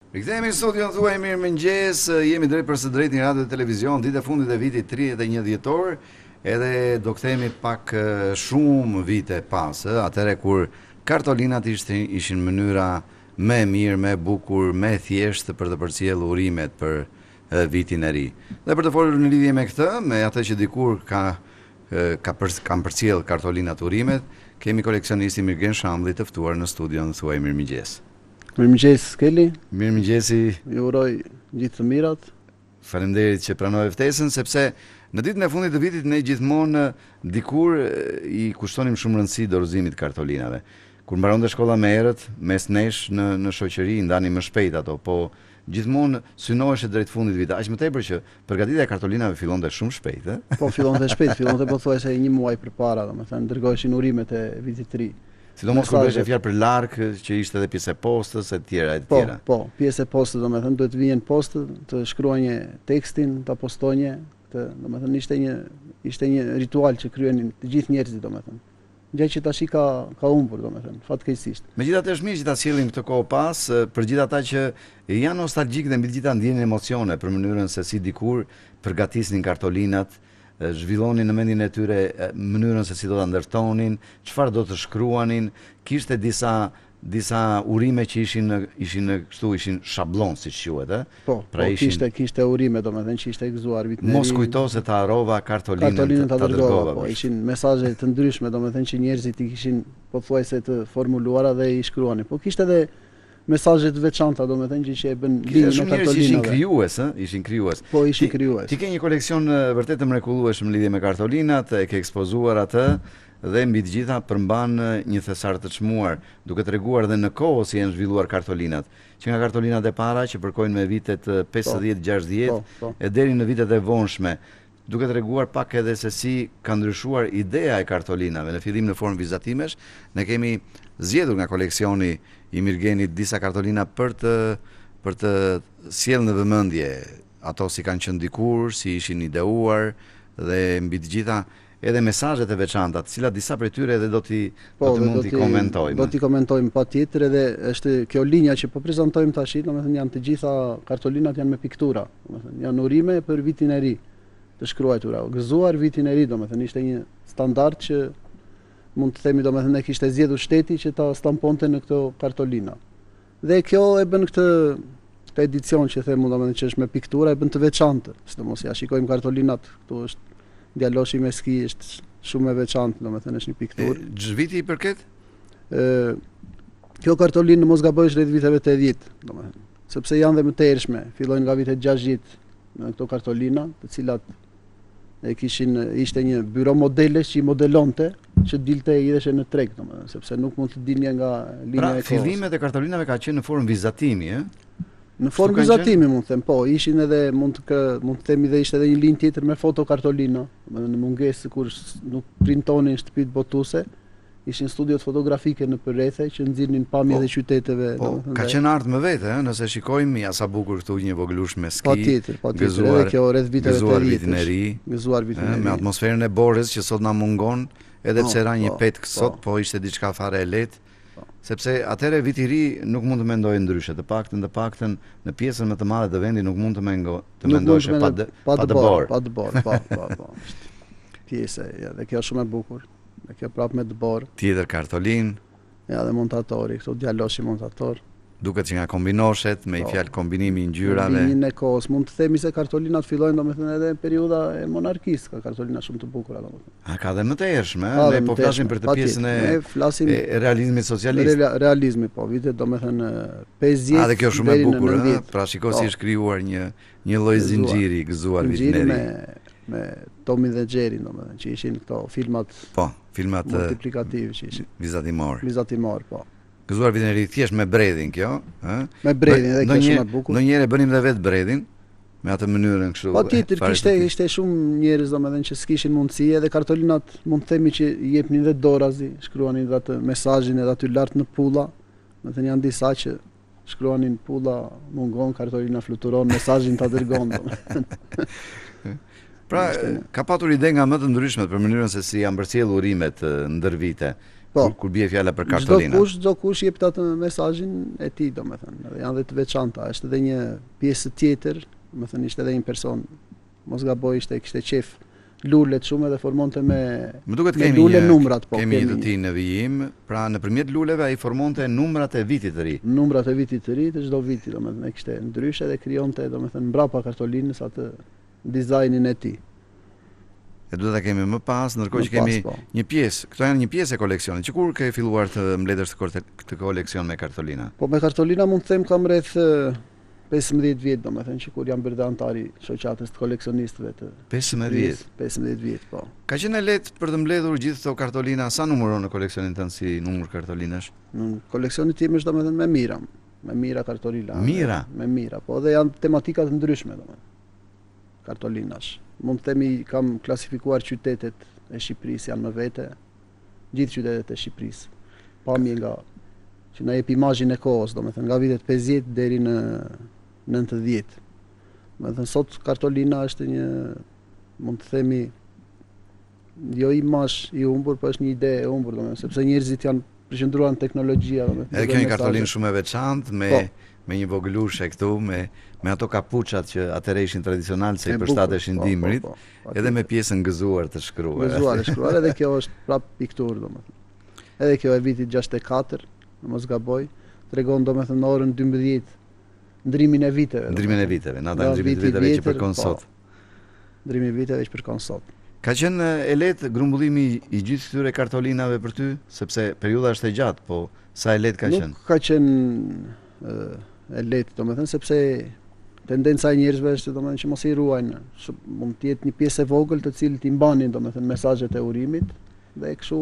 Rikthehemi në studion thuaj mirëmëngjes, jemi drejt për së drejtë në radio dhe televizion, ditë e fundit e vitit 31 dhjetor, edhe do kthehemi pak shumë vite pas, atëherë kur kartolinat ishin mënyra më e mirë, më e bukur, më e thjeshtë për të përcjellur urimet për vitin e ri. Dhe për të folur në lidhje me këtë, me atë që dikur kanë përcjell kartolinat urimet, kemi koleksionistin Mirgen Shambulli të ftuar në studion thuaj mirëmëngjes. Mirëmëngjes Keli. Mirëmëngjesi. Ju uroj gjithë të mirat. Faleminderit që pranove ftesën, sepse në ditën e fundit të vitit ne gjithmonë dikur i kushtonim shumë rëndësi dorëzimit kartolinave. Kur mbaronte shkolla më herët, mes nesh në shoqëri ndanim më shpejt ato, po gjithmonë synoheshe drejt fundit të vitit, aq më tepër që përgatitja e kartolinave fillonte shumë shpejt, Po fillonte shpejt, fillonte pothuajse një muaj përpara, domethënë dërgoheshin urimet e vitit të ri. Sidomos kur bëhej fjalë për larg, që ishte edhe pjesë e postës e tjera e tjera. Po, pjesë e postës, domethënë duhet të vijnë postë, të shkruanje tekstin, ta postonje, domethënë ishte një ritual që kryenin të gjithë njerëzit, domethënë. Gjë që tash ka humbur, domethënë, fatkeqësisht. Megjithatë është mirë që ta sjellim këtë kohë pas, për gjithë ata që janë nostalgjik dhe mbi të gjitha ndjenin emocione për mënyrën se si dikur përgatisnin kartolinat, zhvillonin në mendjen e tyre mënyrën se si do ta ndërtonin, çfarë do të shkruanin, kishte disa urime që ishin shablon siç quhet, Po, kishte urime, domethënë që ishte gëzuar vitin e ri. Mos kujto se ta harrova kartolinën ta dërgova. Po, ishin mesazhe të ndryshme, domethënë që njerëzit i kishin pothuajse të formuluara dhe i shkruanin. Po kishte edhe mesazhe të veçanta, domethënë që e bën lidhje me kartolinat. Ishin krijues. Po, ishin krijues. Ti ke një koleksion vërtet të mrekullueshëm lidhje me kartolinat, e ke ekspozuar atë dhe mbi të gjitha përmban një thesar të çmuar, duke treguar dhe në kohë si janë zhvilluar kartolinat, që nga kartolinat e para që përkojnë me vitet 50-60 e deri në vitet e vonshme, duke treguar pak edhe se si ka ndryshuar ideja e kartolinave. Në fillim në formë vizatimesh, ne kemi zgjedhur nga koleksioni i Mirgenit disa kartolina për të sjellë në vëmendje ato si kanë qenë dikur, si ishin ideuar dhe mbi të gjitha edhe mesazhet e veçanta, të cilat disa prej tyre edhe do mund t'i komentojmë. Do t'i komentojmë patjetër, edhe është kjo linja që po prezantojmë tash, domethënë janë të gjitha kartolinat janë me piktura, domethënë janë urime për vitin e ri të shkruara, gëzuar vitin e ri, domethënë ishte një standard që mund të themi domethënë kishte zgjedhur shteti që ta stamponte në këto kartolina. Dhe kjo e bën këtë edicion që them domethënë që është me piktura e bën të veçantë. Sidomos ja shikojmë kartolinat, këtu është djaloshi me ski, është shumë e veçantë, domethënë është një pikturë. Ç'viti viti i përket? Kjo kartolinë mos gabojsh rreth viteve 80, domethënë, sepse janë dhe më të hershme, fillojnë nga vitet 60 në këto kartolina, të cilat ishte një byro modelesh që i modelonte, që dilte i idheshe në treg, domethënë, sepse nuk mund të dilje nga linja e kohës. Pra, fillimet e kartolinave ka qenë në formë vizatimi, Në formë vizatimi mund të them, po, ishin edhe mund të themi dhe ishte edhe një linjë tjetër me fotokartolina, në mungesë kur nuk printonin shtëpitë botuese, ishin studiot fotografike në përrethe që nxirrnin pamje dhe qyteteve. Ka qenë art më vete, nëse shikojmë ja sa bukur këtu një vogëlush me ski. Patjetër, edhe kjo rreth viteve të ri. Gëzuar vitin e ri. Me atmosferën e Borës që sot na mungon, edhe pse ra një petk sot, po ishte diçka fare e lehtë. Sepse atëre viti i ri nuk mund të mendojë ndryshe, të paktën në pjesën më të madhe të vendit nuk mund të mendosh pa dëbor. Po. Pjesa, dhe kjo është shumë e bukur. Dhe kjo prapë me dëbor. Tjetër kartolin. Ja, dhe montatori, këto djaloshi montator. Duket që nga kombinohet me fjalë kombinimi i ngjyrave. Kombinimin e kohës, mund të themi se kartolinat fillojnë domethënë edhe në periudha e monarkisë, ka kartolina shumë të bukura domethënë. Ka dhe më të hershme, ne po flasim për të pjesën e realizmit socialist. Realizmi, po, vitet domethënë 50. Dhe kjo shumë e bukur, pra shikoj si është krijuar një lloj zinxhiri gëzuar vitin e ri. Me Tomi dhe Xherin, domethënë, që ishin këto filmat. Po, filmat multiplikativ që ishin. Vizatimor, po. Gëzuar vitin e ri thjesht me bredhin kjo, Me bredhin edhe kjo shumë e bukur. Ndonjëherë bënim dhe vetë bredhin me atë mënyrën kështu. Patjetër kishte shumë njerëz domethënë që s'kishin mundësi, edhe kartolinat mund të themi që i jepnin dhe dorazi, shkruanin dhe atë mesazhin edhe aty lart në pulla. Domethënë janë disa që shkruanin pulla mungon, kartolina fluturon, mesazhin ta dërgon domethënë. Pra, ka patur ide nga më të ndryshmet për mënyrën se si janë përcjellur urimet ndër vite. kur bie fjala për kartolinat. Çdo kush jep atë mesazhin e tij, domethënë, edhe janë dhe të veçanta, është edhe një pjesë tjetër, domethënë ishte edhe një person, mos gaboj, kishte qef lulet shumë edhe formonte me duket lule numrat, po. Kemi të tij në vijim, pra nëpërmjet luleve ai formonte numrat e vitit të ri. Numrat e vitit të ri të çdo viti, domethënë kishte ndryshe dhe krijonte domethënë mbrapa kartolinës atë dizajnin e tij. E duhet ta kemi më pas, ndërkohë që kemi një pjesë, këto janë një pjesë e koleksionit. Që kur ke filluar të mbledhësh të koleksion me kartolina? Po me kartolina mund të them kam rreth 15 vjet, domethënë që kur jam bërë antari shoqatës të koleksionistëve të 15 vjet. 15 vjet, po. Ka qenë lehtë për të mbledhur gjithë këto kartolina? Sa numëron në koleksionin tënd si numër kartolinash? Në koleksionin tim është domethënë me mira kartolina. Mira? Me mira, po dhe janë tematika të ndryshme domethënë. Kartolinash. Mund të themi kam klasifikuar qytetet e Shqipërisë janë më vete, gjithë qytetet e Shqipërisë. Pamje nga që na jep imazhin e kohës, domethënë nga vitet 50 deri në 90. Domethënë sot kartolina është një, mund të themi, jo imazh i humbur, por është një ide e humbur, domethënë sepse njerëzit janë përqendruar në teknologjia, domethënë. Edhe kjo një kartolinë shumë e veçantë me një vogëlushe këtu, me ato kapuçat që atëherë ishin tradicional se i përshtateshin dimrit, edhe me pjesën gëzuar të shkruar. Gëzuar e shkruar, edhe kjo është prap pikturë, domethënë. Edhe kjo e vitit 64, mos gaboj, tregon domethënë në orën 12 ndrimin e viteve. Ndrimin e viteve, nata ndrimit e viteve që përkon sot. Ndrimi i viteve që përkon sot. Ka qenë e lehtë grumbullimi i gjithë këtyre kartolinave për ty, sepse periudha është e gjatë, po sa e lehtë ka qenë? Nuk ka qenë e lehtë, domethënë sepse tendenca e njerëzve është domethënë që mos i ruajnë, mund të jetë një pjesë e vogël të cilët i mbanin domethënë mesazhet e urimit dhe kështu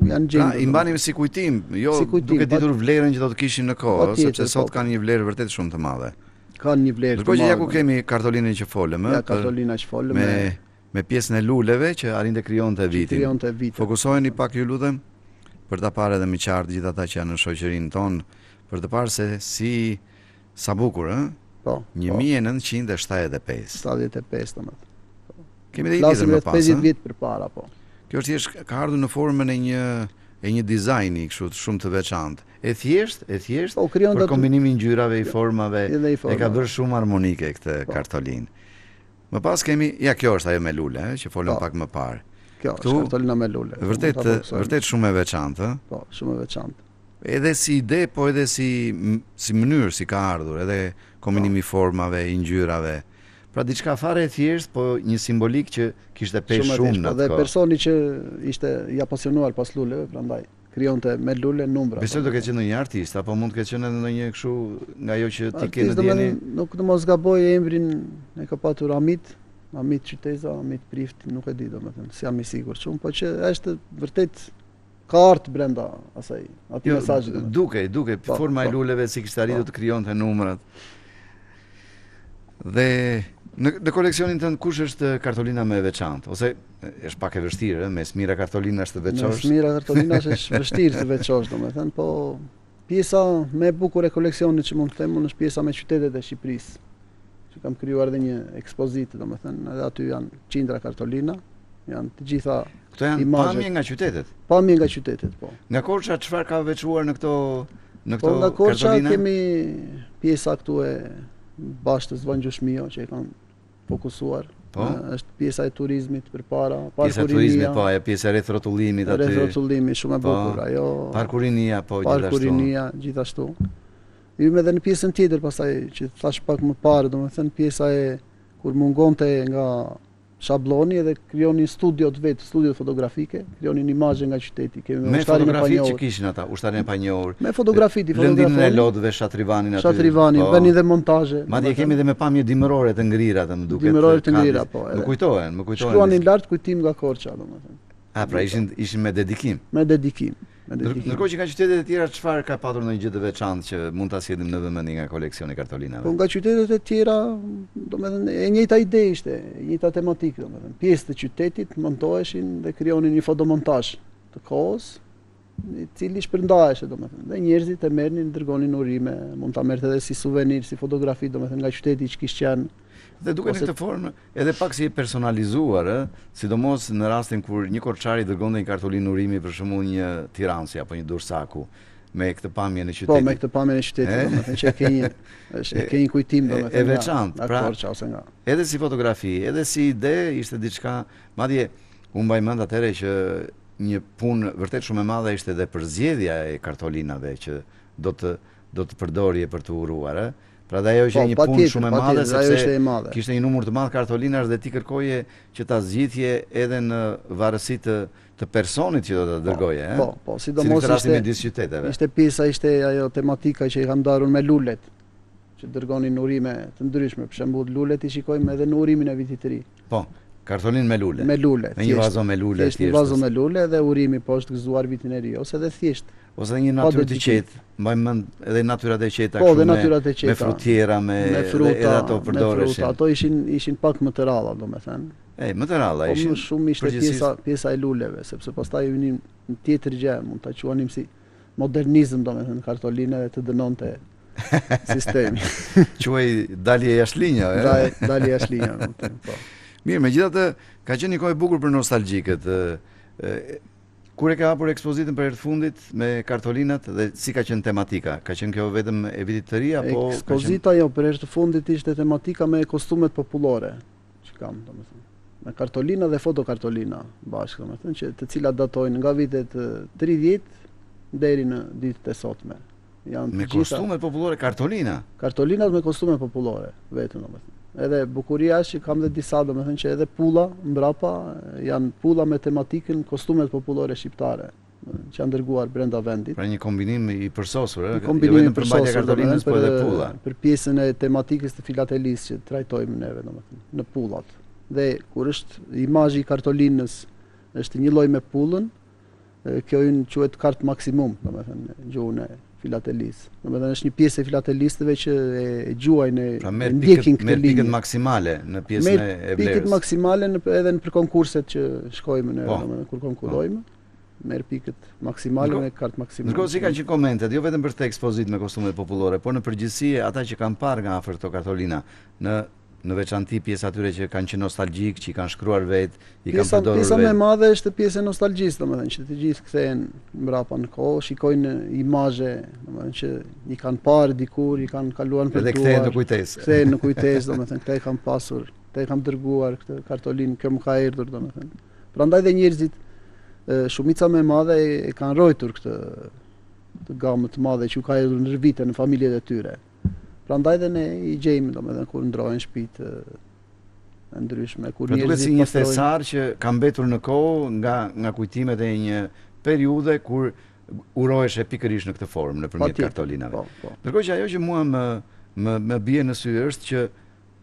janë gjendur. Pra i mbanim si kujtim, jo duke ditur vlerën që do të kishin në kohë, sepse sot kanë një vlerë vërtet shumë të madhe. Kanë një vlerë. Ndërkohë që ja ku kemi kartolinën që folëm, kartolina që folëm me pjesën e luleve që arrinte krijonte vitin. Fokusoheni pak ju lutem për ta parë edhe më qartë gjithë ata që janë në shoqërinë tonë, për të parë se sa bukur, ëh? Po. 1975. 75 domethënë. Kemi dhe i tjetër më pas. 50 vjet përpara, po. Kjo është ka ardhur në formën e një dizajni kështu shumë të veçantë. E thjesht, për kombinimin ngjyrave, i formave, e ka bërë shumë harmonike këtë kartolinë. Më pas kemi, kjo është ajo me lule, që folëm pak më parë. Kjo është kartolina me lule. Vërtet shumë e veçantë, ëh? Po, shumë e veçantë. Edhe si ide, po edhe si mënyrë si ka ardhur, edhe kombinimi i formave, i ngjyrave. Pra diçka fare e thjesht, po një simbolik që kishte peshë shumë në atë kohë. Dhe personi që ishte i apasionuar pas luleve, prandaj krijonte me lule numra. Besoj do ketë qenë një artist, apo mund të ketë qenë edhe ndonjë kështu nga ajo që ti ke në dieni. Nuk do mos gaboj emrin e ka patur Amit Qyteza, Amit Prift, nuk e di domethënë, s'jam i sigurt shumë, po që është vërtet ka art brenda asaj, aty mesazhi. Duke forma e luleve si kishte arritur të krijonte numrat. Dhe në koleksionin tënd kush është kartolina më e veçantë? Ose është pak e vështirë, mes mira kartolinash të veçosh? Mes mira kartolinash është vështirë të veçosh, domethënë, po pjesa më e bukur e koleksionit që mund të them është pjesa me qytetet e Shqipërisë. Që kam krijuar edhe një ekspozitë, domethënë, edhe aty janë qindra kartolina, janë të gjitha këto janë pamje nga qytetet. Pamje nga qytetet, po. Nga Korça çfarë ka veçuar në këto kartolina? Nga Korça kemi pjesa këtu e Bashtës Vangjushmio që e kanë fokusuar. Është pjesa e turizmit përpara, pjesa e turizmit, po, pjesa e rrethrotulimit aty. Rrethrotullimi shumë e bukur, ajo. Parkurinia, po, Parkurinia gjithashtu. Hym edhe në pjesën tjetër pastaj që thash pak më parë, domethënë pjesa e kur mungonte nga shabloni edhe krijonin studio të vet, studio fotografike, krijonin imazhe nga qyteti. Me fotografitë që kishin ata, ushtarin e panjohur. Me fotografitë, lëndin e lodhëve, Shatrivanin aty. Shatrivanin, bënin dhe montazhe. Madje kemi edhe me pamje dimërore të ngrira, më duket. Dimërore të ngrira, po. Më kujtohen. Shkruanin lart kujtim nga Korça, domethënë. Pra ishin me dedikim. Me dedikim. Ndërkohë që nga qytetet e tjera çfarë ka patur ndonjë gjë të veçantë që mund ta sjellim në vëmendje nga koleksioni kartolinave? Po nga qytetet e tjera, domethënë e njëjta ide ishte, e njëjta tematikë, domethënë. Pjesë të qytetit montoheshin dhe krijonin një fotomontazh të kohës i cili shpërndaheshe, domethënë. Dhe njerëzit e merrnin, dërgonin urime, mund ta merrte edhe si suvenir, si fotografi, domethënë nga qyteti që kishte qenë. Dhe duke në këtë formë edhe pak si e personalizuar, sidomos në rastin kur një Korçari dërgonte një kartolinë urimi për shembull një Tiransi apo një Durrësaku me këtë pamje në qytet. Po, me këtë pamje në qytet, domethënë që ke një kujtim domethënë. E veçantë, pra. Edhe si fotografi, edhe si ide ishte diçka, madje unë mbaj mend atëherë që një punë vërtet shumë e madhe ishte edhe përzgjedhja e kartolinave që do të përdorje për të uruar, Pra dhe ajo ishte një punë shumë e madhe, sepse kishte një numër të madh kartolinash dhe ti kërkoje që ta zgjidhje edhe në varësi të personit që do ta dërgoje, Po, sidomos ishte pjesa, ishte ajo tematika që i kam ndarur me lulet, që dërgonin urime të ndryshme, për shembull lulet i shikojmë edhe në urimin e vitit të ri. Po, kartolinë me lule. Me lule. Me një vazo me lule, thjesht. Një vazo me lule dhe urimi poshtë gëzuar vitin e ri, ose edhe thjesht. Ose dhe një natyrë të qetë, mbajmë mend edhe natyrat e qeta, po, me frutiera, me fruta, edhe ato përdoreshin. Ato ishin pak më të ralla, domethënë. Më të ralla ishin. Po më shumë ishte pjesa e luleve, sepse pastaj vinim në tjetër gjë, mund ta quanim si modernizëm, domethënë kartolina dhe të dënonte sistemi. Quaj dalje jashtëlinja, Dalje jashtëlinja, po. Mirë, megjithatë ka qenë një kohë e bukur për nostalgjikët. Kur e ka hapur ekspozitën për herë të fundit me kartolinat dhe si ka qenë tematika? Ka qenë kjo vetëm e vitit të ri apo ekspozita jo për herë të fundit ishte tematika me kostumet popullore që kam, domethënë. Me kartolina dhe fotokartolina bashkë, domethënë, që të cilat datojnë nga vitet 30 deri në ditët e sotme. Me kostumet popullore kartolina? Kartolinat me kostume popullore, vetëm domethënë. Edhe bukuria është që kam dhe disa, domethënë që edhe pulla mbrapa janë pulla me tematikën kostumet popullore shqiptare që janë dërguar brenda vendit. Pra një kombinim i përsosur, jo vetëm për mbajtja e kartolinës, por edhe pulla. Për pjesën e tematikës të filatelisë që trajtojmë neve domethënë në pullat. Dhe kur është imazhi i kartolinës është një lloj me pullën, kjo quhet kart maksimum, domethënë gjuhën e filatelisë. Domethënë është një pjesë e filatelistëve që e gjuajnë e ndjekin këtë linjë. Me pikën maksimale në pjesën e vlerës. Me pikën maksimale edhe në konkurset që shkojmë ne, domethënë kur konkurrojmë, merr pikët maksimale me kart maksimale. Ndërkohë si kanë qenë komentet, jo vetëm për këtë ekspozitë me kostumet popullore, por në përgjithësi ata që kanë parë nga afër këto kartolina në veçanti pjesë atyre që kanë qenë nostalgjik, që i kanë shkruar vetë, i kanë përdorur vetë. Pjesa më e madhe është pjesa e nostalgjisë, domethënë që të gjithë kthehen mbrapa në kohë, shikojnë imazhe, domethënë që i kanë parë dikur, i kanë kaluar për tuar. Dhe kthehen në kujtesë. Kthehen në kujtesë, domethënë këta i kanë pasur, këta i kanë dërguar këtë kartolinë, kjo më ka erdhur domethënë. Prandaj dhe njerëzit shumica më e madhe e kanë rrojtur këtë gamë të madhe që u ka erdhur në vite në familjet e tyre. Prandaj dhe ne i gjejmë domethënë kur ndrohen shtëpitë e ndryshme, kur njerëzit duket si një thesar që ka mbetur në kohë nga kujtimet e një periudhe kur uroheshe pikërisht në këtë formë nëpërmjet kartolinave. Ndërkohë që ajo që mua më bie në sy është që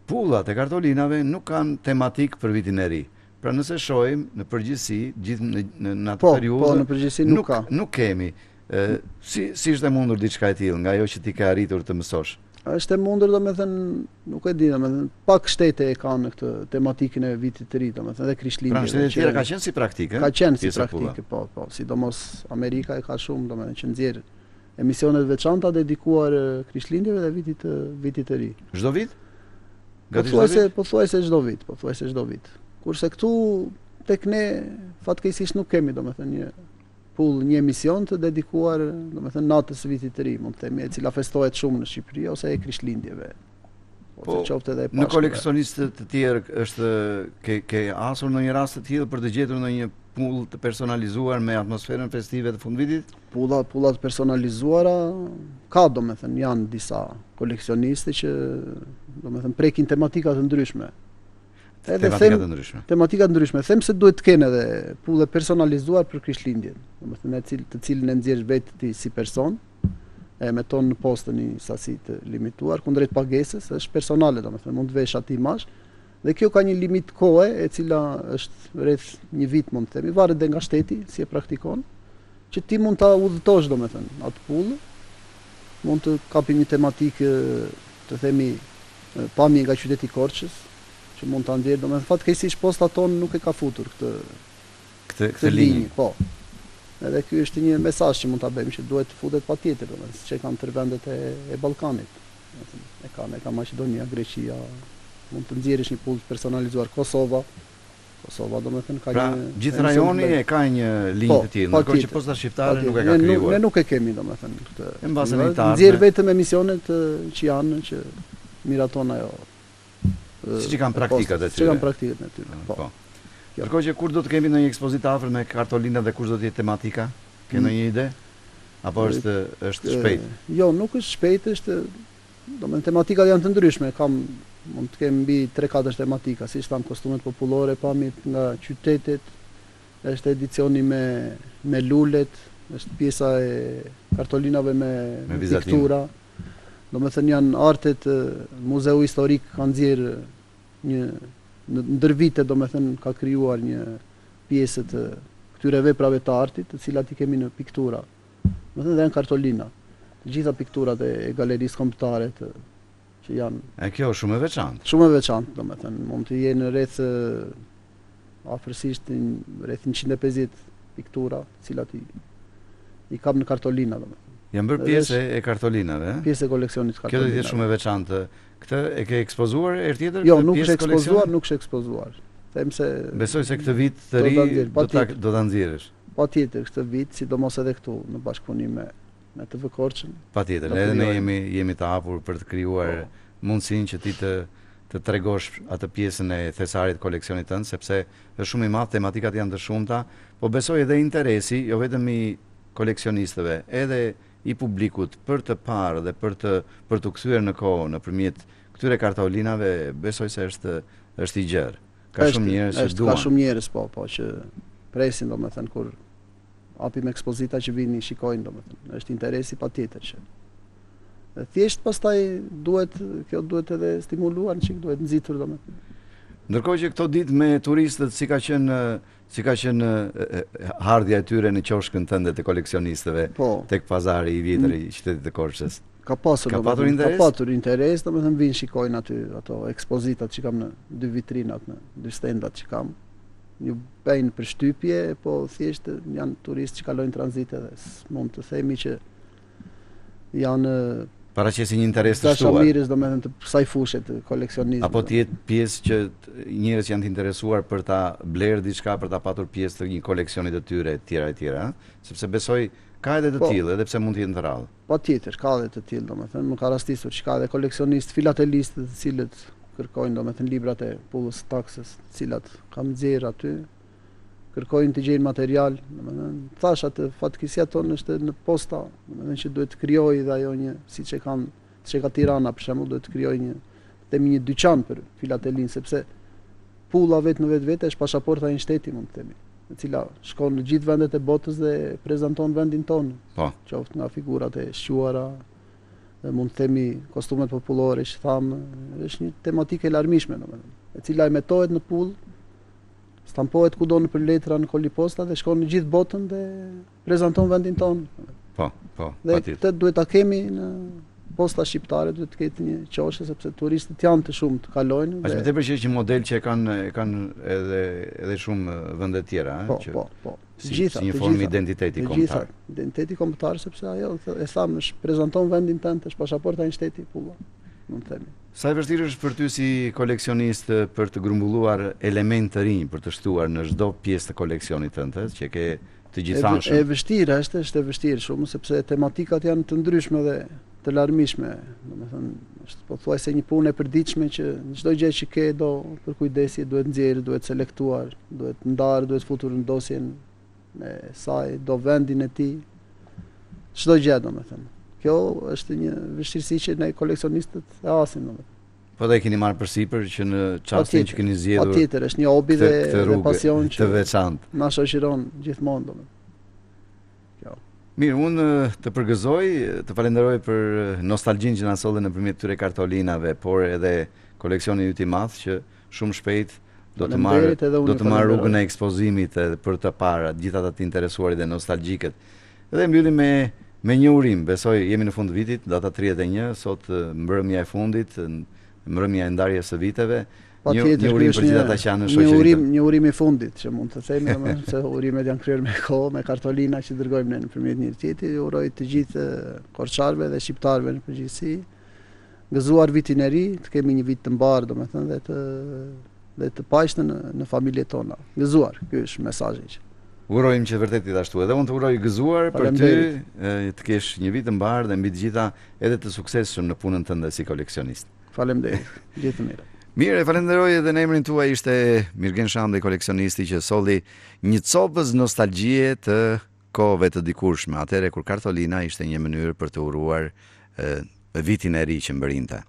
pullat e kartolinave nuk kanë tematik për vitin e ri. Pra nëse shohim në përgjithësi gjithë në atë periudhë, në përgjithësi nuk ka. Nuk kemi. Si ishte mundur diçka e tillë nga ajo që ti ke arritur të mësosh? Është e mundur, domethënë, nuk e di, domethënë, pak shtete e kanë këtë tematikën e vitit të ri, domethënë, edhe Krishtlindjeve. Pra shtetet tjera ka qenë si praktike? Ka qenë si praktike, po, sidomos Amerika e ka shumë, domethënë, që nxjerr emisione të veçanta dedikuar Krishtlindjeve dhe vitit të ri. Çdo vit? Pothuajse çdo vit. Kurse këtu tek ne fatkeqësisht nuk kemi, domethënë, një emision të dedikuar, domethënë natës së vitit të ri, mund të themi, e cila festohet shumë në Shqipëri ose e Krishtlindjeve. Po, në koleksionistë të tjerë është ke asur në një rast të tillë për të gjetur në një pull të personalizuar me atmosferën festive të fundvitit? Pullat personalizuara ka, domethënë, janë disa koleksionistë që domethënë prekin tematika të ndryshme. Tematika të ndryshme. Them se duhet të kenë edhe pulle personalizuar për Krishtlindjen, domethënë të cilën e nxjerr vetë ti si person, e meton në postën një sasi të limituar kundrejt pagesës, është personale, domethënë mund të vesh atë imazh. Dhe kjo ka një limit kohe e cila është rreth një vit, mund të themi, varet dhe nga shteti si e praktikon, që ti mund ta udhëtosh domethënë atë pullë, mund të kapi një tematikë, të themi, pamje nga qyteti Korçës, që mund ta ndjerë, domethënë fatkeqësisht posta tonë nuk e ka futur këtë linjë, po. Edhe ky është një mesazh që mund ta bëjmë që duhet të futet patjetër, domethënë siç e kanë tërë vendet e Ballkanit. Domethënë e ka Maqedonia, Greqia, mund të nxjerrësh një pull personalizuar Kosova domethënë ka pra, një gjithë rajoni e ka një linjë të tillë, ndërkohë që posta shqiptare nuk e ka krijuar. Ne nuk e kemi domethënë këtë. E mbase në Italia. Nxjerr vetëm emisionet që janë që miraton ajo. Siç kanë praktikat e tyre. Siç kanë praktikat e tyre. Po. Ndërkohë që kur do të kemi ndonjë ekspozitë afër me Kartolina dhe kush do të jetë tematika? Ke ndonjë ide? Apo është shpejt? Jo, nuk është shpejt, domethënë tematikat janë të ndryshme, mund të kemi mbi 3-4 tematika, siç tham kostumet popullore, pamit nga qytetet, është edicioni me lulet, është pjesa e kartolinave me piktura. Domethënë janë artet, Muzeu Historik ka nxjerrë në ndër vite domethënë ka krijuar një pjesë të këtyre veprave të artit, të cilat i kemi në piktura. Domethënë janë kartolina. Të gjitha pikturat e galerisë kombëtare që janë. E kjo është shumë e veçantë. Shumë e veçantë, domethënë, mund të jenë rreth afërsisht rreth 150 piktura, të cilat i kam në kartolina, domethënë. Janë bërë pjesë e kartolinave, ëh? Pjesë e koleksionit kartolinave. Kjo do të jetë shumë e veçantë. Këtë e ke ekspozuar herë tjetër? Jo, nuk është ekspozuar. Them se besoj se këtë vit të ri do ta nxjerrësh. Patjetër, këtë vit, sidomos edhe këtu në bashkëpunim me TV Korçën. Patjetër, edhe ne jemi të hapur për të krijuar mundësinë që ti të tregosh atë pjesën e thesarit koleksionit tënd, sepse është shumë i madh, tematikat janë të shumta, po besoj edhe interesi, jo vetëm i koleksionistëve, edhe i publikut për të parë dhe për të kthyer në kohë nëpërmjet këtyre kartolinave, besoj se është i gjerë. Ka shumë njerëz që duan. Ka shumë njerëz po që presin domethënë kur hapim ekspozita që vini shikojnë domethënë. Është interesi patjetër që. Thjesht pastaj kjo duhet edhe stimuluar, duhet nxitur domethënë. Ndërkohë që këto ditë me turistët si ka qenë hardhja e tyre në qoshkën tënde të koleksionistëve tek pazari i vjetër i qytetit të Korçës. Ka patur interes, domethënë vinë shikojnë aty ato ekspozitat që kam në 2 vitrinat, në 2 stendat që kam. Ju bëjnë përshtypje, po thjesht janë turistë që kalojnë tranzit edhe mund të themi që janë paraqesin një interes të shtuar. Dashamirës domethënë të kësaj fushe të koleksionizmit. Apo të jetë pjesë që njerëz janë të interesuar për ta blerë diçka, për ta patur pjesë të një koleksioni të tyre etj, sepse besoj ka edhe të tillë, edhe pse mund të jenë të rrallë. Patjetër, ka edhe të tillë domethënë, më ka rastisur që ka edhe koleksionistë filatelistë të cilët kërkojnë domethënë librat e pullës së taksës, të cilat kam nxjerr aty, kërkojnë të gjejnë material, domethënë thash atë fatkeqësia tonë është në posta, domethënë që duhet të krijojë dhe ajo një siç e ka Tirana për shembull, duhet të krijojë një dyqan për filatelinë, sepse pulla vetë në vetvete është pasaporta e një shteti, mund të themi, e cila shkon në gjithë vendet e botës dhe prezanton vendin tonë. Po. Qoftë nga figurat e shquara, mund të themi kostumet popullore, që thamë, është një tematikë e larmishme, domethënë, e cila emetohet në pull, stampohet kudo në për letra në koliposta dhe shkon në gjithë botën dhe prezanton vendin tonë. Po, dhe këtë duhet ta kemi në posta shqiptare, duhet të ketë një qoshe, sepse turistët janë të shumë të kalojnë. Është më tepër që është një model që e kanë edhe shumë vende tjera, Po. Si një formë identiteti kombëtar. Identiteti kombëtar, sepse ajo e thamë, prezanton vendin tënd, është pasaporta e një shteti, mund të themi. Sa e vështirë është për ty si koleksionist për të grumbulluar element të rinj për të shtuar në çdo pjesë të koleksionit tënd, që ke të gjithanshëm? E vështirë, është e vështirë shumë, sepse tematikat janë të ndryshme dhe të larmishme. Domethënë, është pothuajse një punë e përditshme që çdo gjë që ke do për kujdesi duhet nxjerrë, duhet selektuar, duhet ndarë, duhet futur në dosjen e saj, do vendin e tij. Çdo gjë domethënë. Kjo është një vështirësi që ne koleksionistët e hasim domethënë. Po dhe keni marrë përsipër që në çastin që keni zgjedhur. Patjetër, është një hobi dhe pasion që të veçantë. Na shoqëron gjithmonë domethënë. Mirë, unë të përgëzoj, të falenderoj për nostalgjinë që na solli nëpërmjet këtyre kartolinave, por edhe koleksioni yt i madh që shumë shpejt do të marr rrugën e ekspozimit për të parë gjithë ata të interesuarit dhe nostalgjikët. Dhe mbyllim me një urim, besoj jemi në fund të vitit, data 31, sot mbrëmja e fundit, mbrëmja e ndarjes së viteve. Patjetër, Një urim për gjithë ata që janë në shoqëri. Një urim i fundit që mund të themi, domethënë se urimet janë kryer me kohë, me kartolina që dërgojmë ne nëpërmjet një tjetrit. Uroj të gjithë korçarëve dhe shqiptarëve në përgjithësi gëzuar vitin e ri, të kemi një vit të mbarë domethënë dhe të paqshëm në familjet tona. Gëzuar, ky është mesazhi. Urojmë që vërtet të ashtu. Edhe unë të uroj gëzuar për ty, të kesh një vit të mbarë dhe mbi të gjitha edhe të suksesshëm në punën tënde si koleksionist. Faleminderit. Gjithë të mirë. Mirë, falenderoj edhe në emrin tuaj, ishte Mirgen Shandi, koleksionisti që solli një copës nostalgjie të kohëve të dikurshme, atëherë kur kartolina ishte një mënyrë për të uruar vitin e ri që mbërrinte.